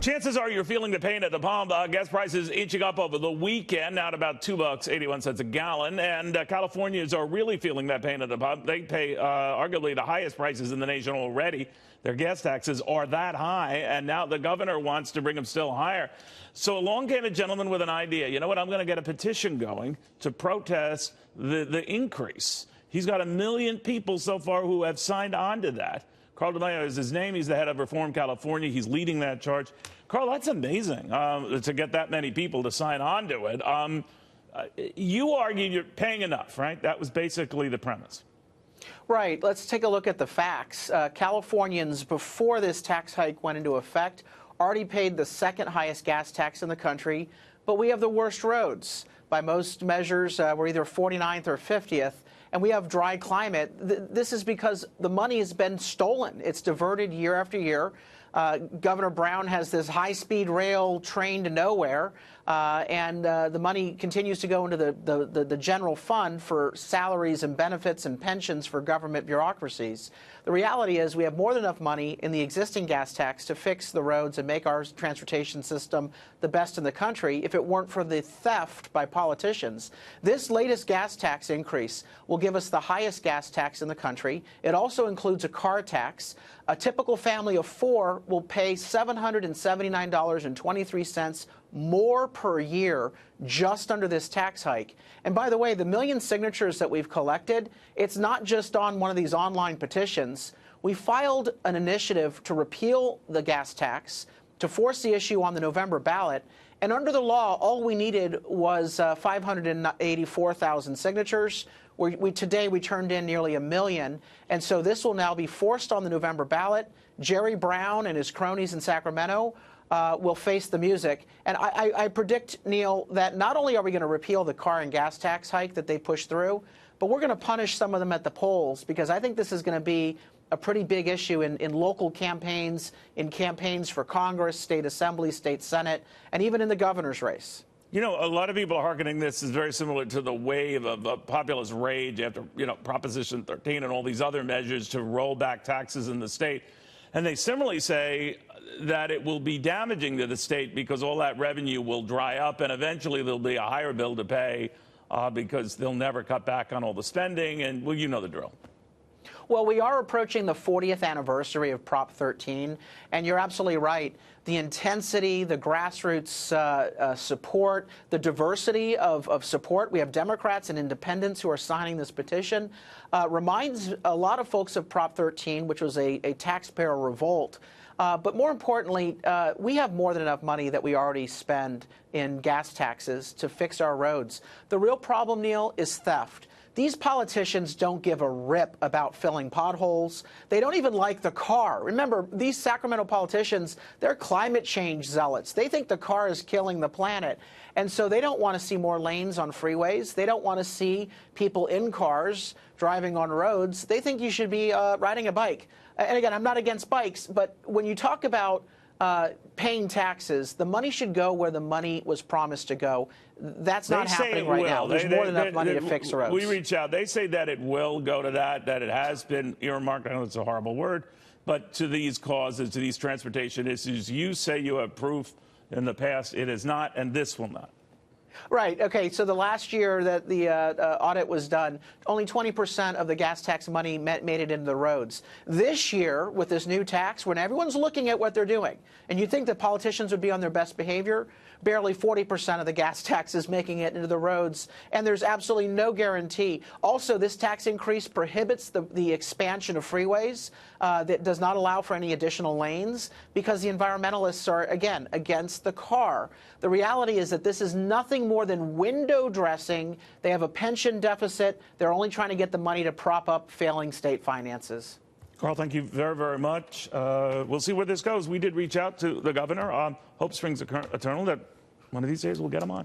Chances are you're feeling the pain at the pump. Gas prices inching up over the weekend, now at about $2.81 a gallon. And Californians are really feeling that pain at the pump. They pay arguably the highest prices in the nation already. Their gas taxes are that high, and now the governor wants to bring them still higher. So along came a gentleman with an idea. You know what? I'm going to get a petition going to protest the increase. He's got 1 million people so far who have signed on to that. Carl DeMaio is his name. He's the head of Reform California. He's leading that charge. Carl, that's amazing to get that many people to sign on to it. You argued you're paying enough, right? That was basically the premise. Right. Let's take a look at the facts. Californians, before this tax hike went into effect, already paid the second highest gas tax in the country, but we have the worst roads. By most measures, we're either 49th or 50th. And we have dry climate. This is because the money has been stolen. It's diverted year after year. Governor Brown has this high-speed rail train to nowhere, and the money continues to go into the general fund for salaries and benefits and pensions for government bureaucracies. The reality is we have more than enough money in the existing gas tax to fix the roads and make our transportation system the best in the country if it weren't for the theft by politicians. This latest gas tax increase will give us the highest gas tax in the country. It also includes a car tax. A typical family of four will pay $779.23 more per year just under this tax hike. And by the way, the 1 million signatures that we've collected, it's not just on one of these online petitions. We filed an initiative to repeal the gas tax, to force the issue on the November ballot. And under the law, all we needed was 584,000 signatures. Today, we turned in nearly 1 million. And so this will now be forced on the November ballot. Jerry Brown and his cronies in Sacramento will face the music. And I predict, Neil, that not only are we going to repeal the car and gas tax hike that they pushed through, but we're going to punish some of them at the polls, because I think this is going to be a pretty big issue in local campaigns, in campaigns for Congress, state assembly, state senate, and even in the governor's race. You know, a lot of people are hearkening this is very similar to the wave of populist rage after, Proposition 13 and all these other measures to roll back taxes in the state. And they similarly say that it will be damaging to the state because all that revenue will dry up, and eventually there'll be a higher bill to pay because they'll never cut back on all the spending. And, well, you know the drill. Well, we are approaching the 40th anniversary of Prop 13, and you're absolutely right. The intensity, the grassroots support, the diversity of support. We have Democrats and independents who are signing this petition. Reminds a lot of folks of Prop 13, which was a taxpayer revolt. But more importantly, we have more than enough money that we already spend in gas taxes to fix our roads. The real problem, Neil, is theft. These politicians don't give a rip about filling potholes. They don't even like the car. Remember, these Sacramento politicians, they're climate change zealots. They think the car is killing the planet. And so they don't want to see more lanes on freeways. They don't want to see people in cars driving on roads. They think you should be riding a bike. And again, I'm not against bikes, but when you talk about paying taxes, the money should go where the money was promised to go. That's not happening right now. There's more than enough money to fix the roads. We reach out. They say that it will go to that it has been earmarked. I know it's a horrible word, but to these causes, to these transportation issues, you say you have proof in the past it is not, and this will not. Right. Okay. So the last year that the audit was done, only 20% of the gas tax money made it into the roads. This year, with this new tax, when everyone's looking at what they're doing, and you'd think that politicians would be on their best behavior, barely 40% of the gas tax is making it into the roads, and there's absolutely no guarantee. Also, this tax increase prohibits the expansion of freeways that does not allow for any additional lanes because the environmentalists are, again, against the car. The reality is that this is nothing more than window dressing. They have a pension deficit. They're only trying to get the money to prop up failing state finances. Carl, thank you very, very much. We'll see where this goes. We did reach out to the governor. Hope springs eternal that one of these days we'll get him on.